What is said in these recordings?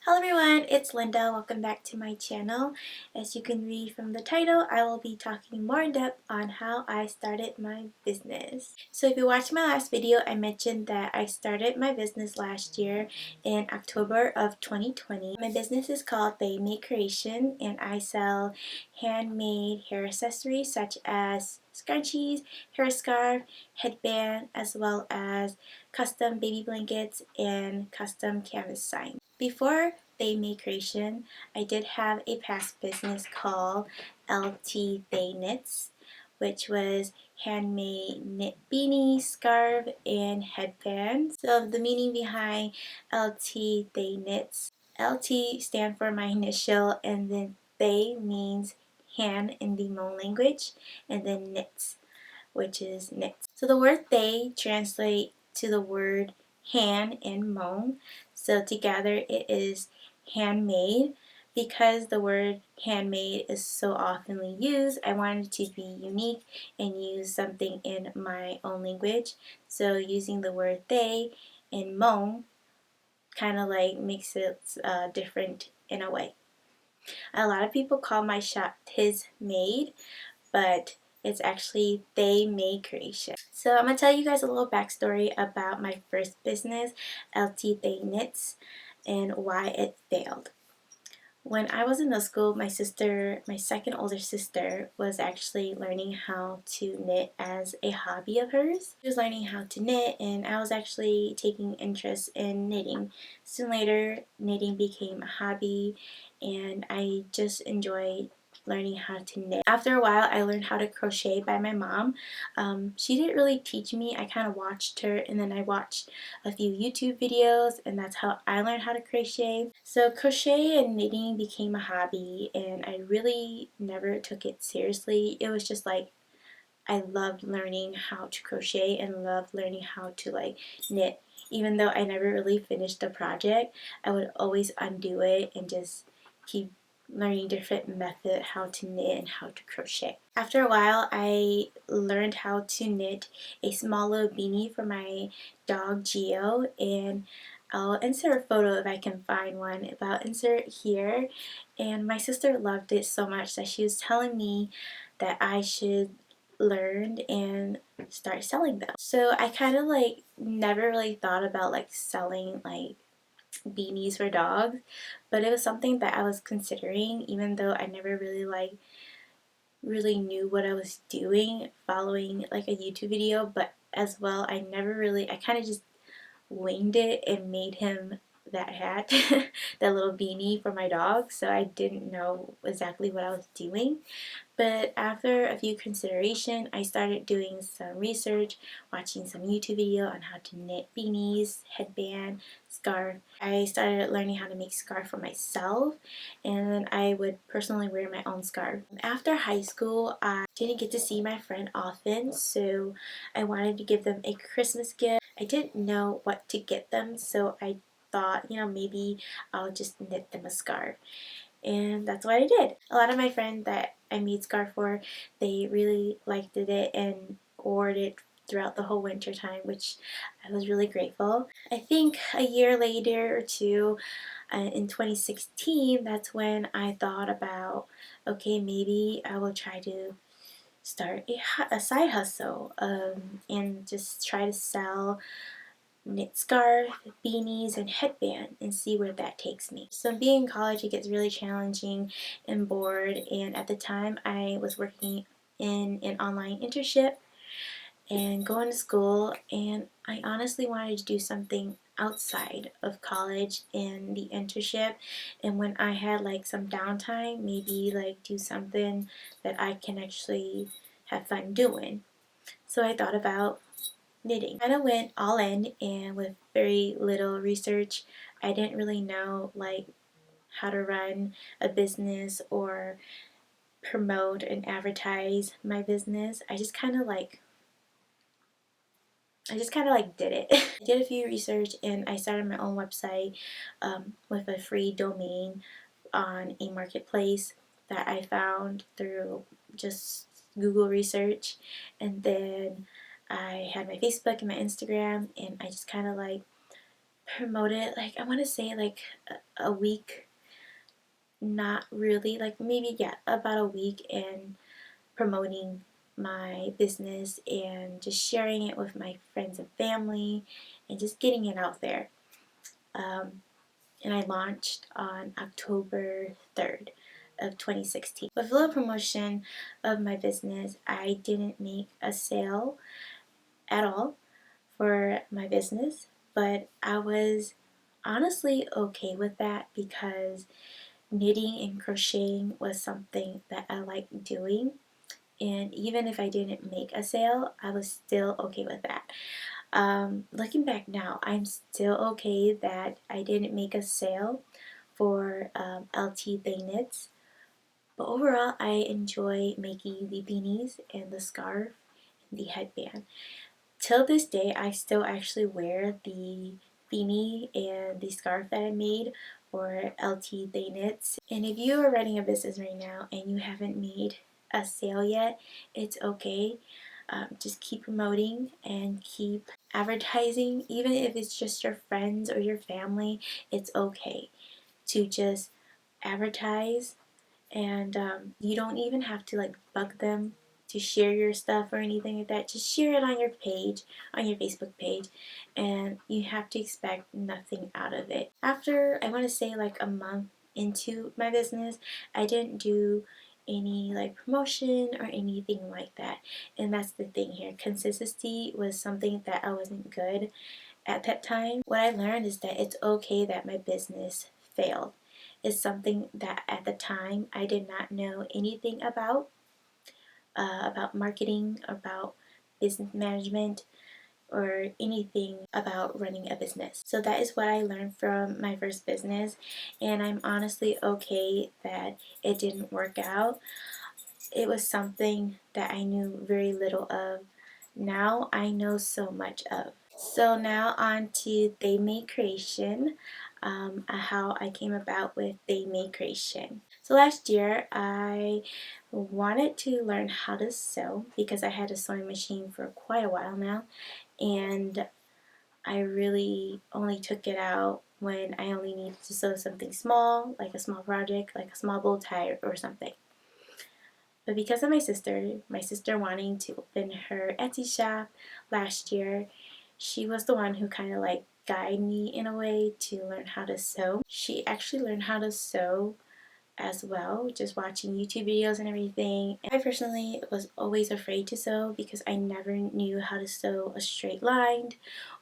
Hello everyone, it's Linda. Welcome back to my channel. As you can read from the title, I will be talking more in depth on how I started my business. So if you watched my last video, I mentioned that I started my business last year in October of 2020. My business is called TesMade Creations and I sell handmade hair accessories such as scrunchies, hair scarf, headband, as well as custom baby blankets and custom canvas signs. Before TesMade Creation, I did have a past business called LT They Knits, which was handmade knit beanies, scarf, and headbands. So the meaning behind LT They Knits, LT stand for my initial, and then they means hand in the Hmong language, and then knits, which is knits. So the word they translate to the word hand in Hmong. So together it is handmade. Because the word handmade is so oftenly used, I wanted to be unique and use something in my own language. So using the word they in Hmong kind of like makes it different in a way. A lot of people call my shop TesMade, but it's actually TesMade Creations. So I'm going to tell you guys a little backstory about my first business, LT They Knits, and why it failed. When I was in middle school, my second older sister, was actually learning how to knit as a hobby of hers. She was learning how to knit and I was actually taking interest in knitting. Soon later, knitting became a hobby and I just enjoyed learning how to knit. After a while, I learned how to crochet by my mom. She didn't really teach me. I kind of watched her and then I watched a few YouTube videos and that's how I learned how to crochet. So crochet and knitting became a hobby and I really never took it seriously. It was just like I loved learning how to crochet and loved learning how to like knit. Even though I never really finished the project, I would always undo it and just keep learning different method how to knit and how to crochet. After a while, I learned how to knit a small little beanie for my dog Geo, and I'll insert a photo if I can find one, but I'll insert it here. And my sister loved it so much that she was telling me that I should learn and start selling them. So I kind of like never really thought about like selling like beanies for dogs, but it was something that I was considering, even though I never really knew what I was doing following like a YouTube video. But as well, I kind of just winged it and made him that hat, that little beanie for my dog, so I didn't know exactly what I was doing. But after a few consideration, I started doing some research, watching some YouTube video on how to knit beanies, headband, scarf. I started learning how to make scarf for myself, and then I would personally wear my own scarf. After high school, I didn't get to see my friend often, so I wanted to give them a Christmas gift. I didn't know what to get them, so I thought, maybe I'll just knit them a scarf. And that's what I did. A lot of my friends that I made scarf for, they really liked it and wore it throughout the whole winter time, which I was really grateful. I think a year later or two, in 2016, that's when I thought about, okay, maybe I will try to start a side hustle and just try to sell knit scarf, beanies, and headband and see where that takes me. So being in college, it gets really challenging and bored, and at the time I was working in an online internship and going to school, and I honestly wanted to do something outside of college and the internship, and when I had like some downtime, maybe like do something that I can actually have fun doing. So I thought about knitting. I kind of went all in, and with very little research, I didn't really know like how to run a business or promote and advertise my business. I just kind of like did it. I did a few research and I started my own website with a free domain on a marketplace that I found through just Google research, and then I had my Facebook and my Instagram, and I just kind of like promoted, like I want to say like a week, not really, like maybe, yeah, about a week in promoting my business and just sharing it with my friends and family and just getting it out there. And I launched on October 3rd of 2016. With a little promotion of my business, I didn't make a sale at all for my business, but I was honestly okay with that because knitting and crocheting was something that I liked doing, and even if I didn't make a sale, I was still okay with that. Looking back now, I'm still okay that I didn't make a sale for LT Thing Knits, but overall I enjoy making the beanies and the scarf and the headband. Till this day, I still actually wear the beanie and the scarf that I made for LT They Knits. And if you are running a business right now and you haven't made a sale yet, it's okay. Just keep promoting and keep advertising. Even if it's just your friends or your family, it's okay to just advertise, and you don't even have to like bug them to share your stuff or anything like that. Just share it on your page, on your Facebook page, and you have to expect nothing out of it. After, I want to say, like a month into my business, I didn't do any like promotion or anything like that. And that's the thing here, consistency was something that I wasn't good at that time. What I learned is that it's okay that my business failed. It's something that at the time I did not know anything about marketing, about business management, or anything about running a business. So that is what I learned from my first business, and I'm honestly okay that it didn't work out. It was something that I knew very little of. Now I know so much of. So now on to They Made Creation, how I came about with They Made Creation. So last year I wanted to learn how to sew because I had a sewing machine for quite a while now, and I really only took it out when I only needed to sew something small, like a small project, like a small bow tie or something. But because of my sister wanting to open her Etsy shop last year, she was the one who kind of like guided me in a way to learn how to sew. She actually learned how to sew as well, just watching YouTube videos and everything. And I personally was always afraid to sew because I never knew how to sew a straight line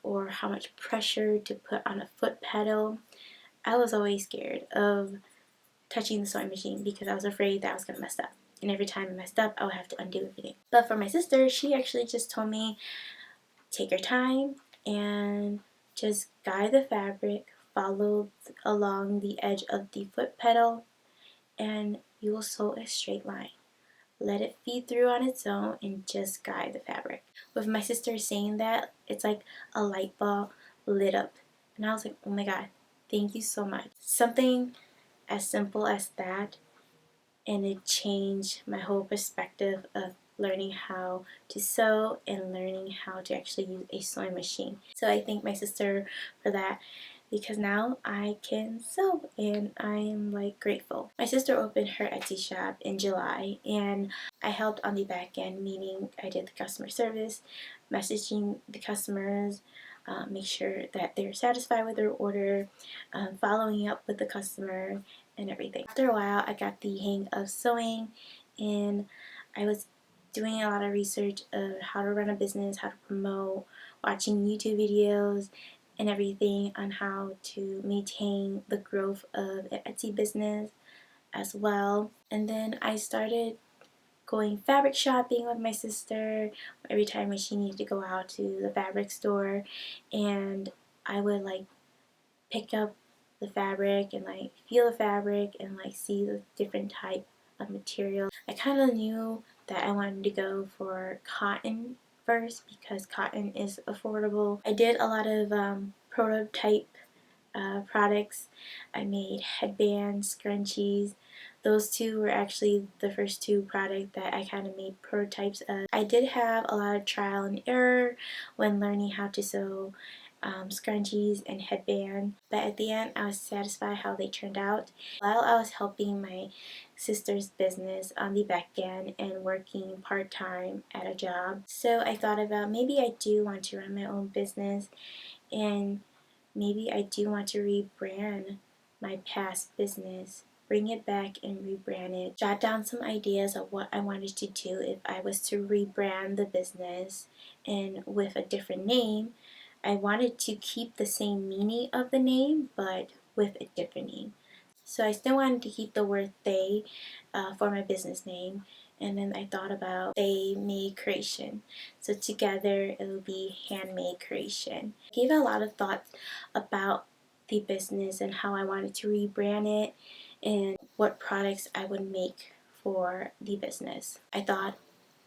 or how much pressure to put on a foot pedal. I was always scared of touching the sewing machine because I was afraid that I was going to mess up. And every time I messed up, I would have to undo everything. But for my sister, she actually just told me, take your time and just guide the fabric, follow along the edge of the foot pedal, and you will sew a straight line. Let it feed through on its own and just guide the fabric. With my sister saying that, it's like a light bulb lit up. And I was like, oh my god, thank you so much. Something as simple as that, and it changed my whole perspective of learning how to sew and learning how to actually use a sewing machine. So I thank my sister for that because now I can sew and I am like grateful. My sister opened her Etsy shop in July and I helped on the back end, meaning I did the customer service, messaging the customers, make sure that they're satisfied with their order, following up with the customer, and everything. After a while, I got the hang of sewing, and I was doing a lot of research of how to run a business, how to promote, watching YouTube videos, and everything on how to maintain the growth of an Etsy business as well. And then I started going fabric shopping with my sister every time when she needed to go out to the fabric store, and I would like pick up the fabric and like feel the fabric and like see the different type of material. I kind of knew that I wanted to go for cotton first because cotton is affordable. I did a lot of prototype products. I made headbands, scrunchies. Those two were actually the first two products that I kind of made prototypes of. I did have a lot of trial and error when learning how to sew scrunchies and headband, but at the end I was satisfied how they turned out. While I was helping my sister's business on the back end and working part-time at a job, so I thought about maybe I do want to run my own business, and maybe I do want to rebrand my past business, bring it back and rebrand it. Jot down some ideas of what I wanted to do if I was to rebrand the business and with a different name. I wanted to keep the same meaning of the name but with a different name. So I still wanted to keep the word they for my business name, and then I thought about TesMade Creation. So together it will be Handmade Creation. I gave a lot of thoughts about the business and how I wanted to rebrand it and what products I would make for the business. I thought,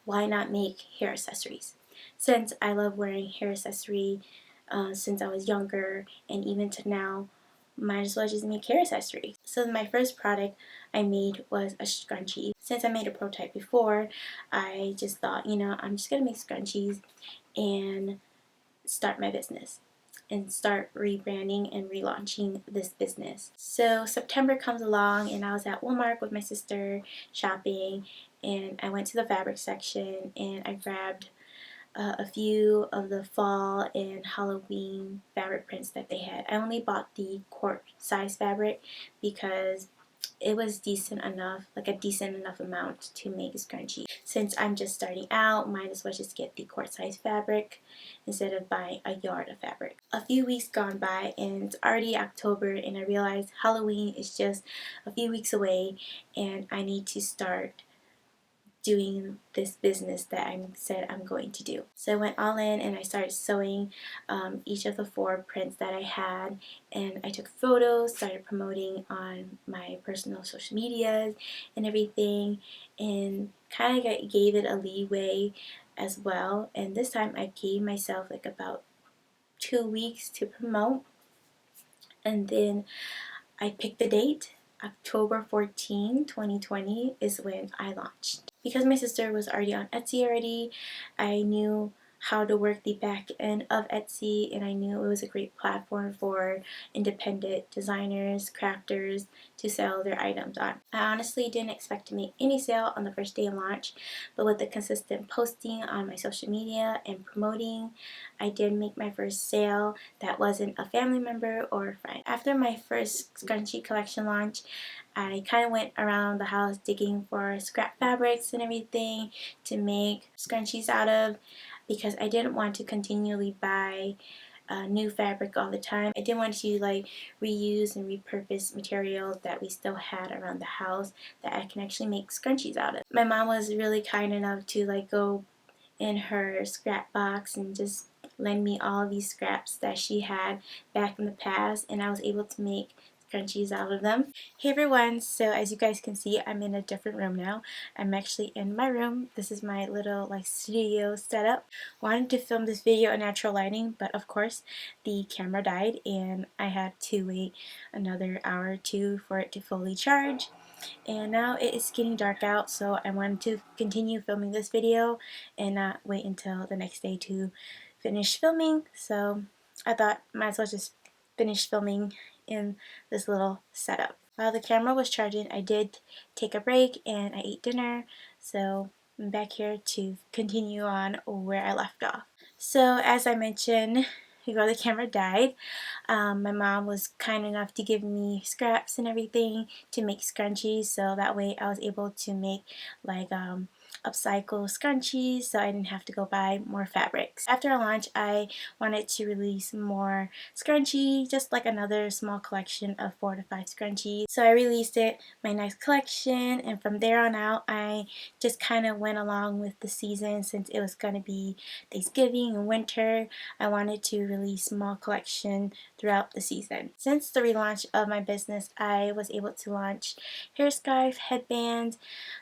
why not make hair accessories? Since I love wearing hair accessory since I was younger and even to now, might as well just make hair accessories. So my first product I made was a scrunchie. Since I made a prototype before, I just thought, I'm just gonna make scrunchies and start my business and start rebranding and relaunching this business. So September comes along and I was at Walmart with my sister shopping, and I went to the fabric section and I grabbed a few of the fall and Halloween fabric prints that they had. I only bought the quart size fabric because it was decent enough, like a decent enough amount to make a scrunchie. Since I'm just starting out, might as well just get the quart size fabric instead of buying a yard of fabric. A few weeks gone by and it's already October, and I realized Halloween is just a few weeks away and I need to start doing this business that I said I'm going to do. So I went all in and I started sewing each of the 4 prints that I had, and I took photos, started promoting on my personal social medias and everything, and kind of gave it a leeway as well. And this time I gave myself like about 2 weeks to promote, and then I picked the date. October 14, 2020 is when I launched. Because my sister was already on Etsy already, I knew how to work the back end of Etsy, and I knew it was a great platform for independent designers, crafters to sell their items on. I honestly didn't expect to make any sale on the first day of launch, but with the consistent posting on my social media and promoting, I did make my first sale that wasn't a family member or a friend. After my first scrunchie collection launch, I kind of went around the house digging for scrap fabrics and everything to make scrunchies out of, because I didn't want to continually buy new fabric all the time. I didn't want to like reuse and repurpose material that we still had around the house that I can actually make scrunchies out of. My mom was really kind enough to like go in her scrap box and just lend me all of these scraps that she had back in the past, and I was able to make scrunchies out of them. Hey everyone, so as you guys can see, I'm in a different room now. I'm actually in my room. This is my little like studio setup. Wanted to film this video in natural lighting, but of course the camera died and I had to wait another hour or two for it to fully charge. And now it is getting dark out, so I wanted to continue filming this video and not wait until the next day to finish filming. So I thought might as well just finish filming in this little setup. While the camera was charging, I did take a break and I ate dinner, so I'm back here to continue on where I left off. So as I mentioned before the camera died, my mom was kind enough to give me scraps and everything to make scrunchies, so that way I was able to make like upcycle scrunchies, so I didn't have to go buy more fabrics. After our launch, I wanted to release more scrunchie, just like another small collection of 4 to 5 scrunchies. So I released it, my next collection, and from there on out I just kind of went along with the season. Since it was going to be Thanksgiving and winter, I wanted to release small collection throughout the season. Since the relaunch of my business, I was able to launch hair scarf, headbands,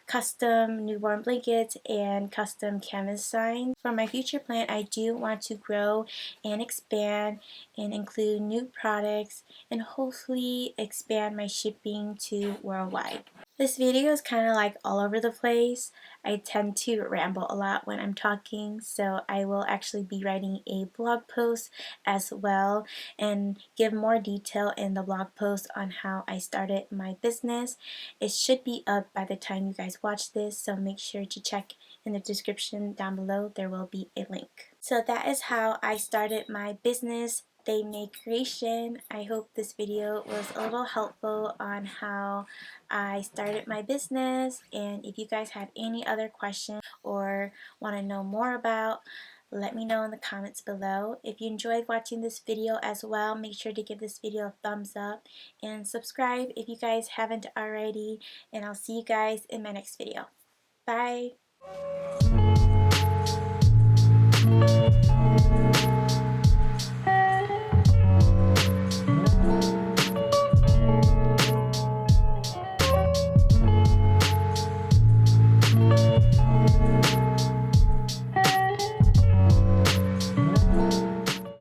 custom newborn blankets, and custom canvas signs. For my future plan, I do want to grow and expand and include new products and hopefully expand my shipping to worldwide. This video is kind of like all over the place. I tend to ramble a lot when I'm talking, so I will actually be writing a blog post as well and give more detail in the blog post on how I started my business. It should be up by the time you guys watch this, so make sure to check in the description down below. There will be a link. So that is how I started my business, TesMade Creation. I hope this video was a little helpful on how I started my business, and if you guys have any other questions or want to know more about, let me know in the comments below. If you enjoyed watching this video as well, make sure to give this video a thumbs up and subscribe if you guys haven't already, and I'll see you guys in my next video. Bye!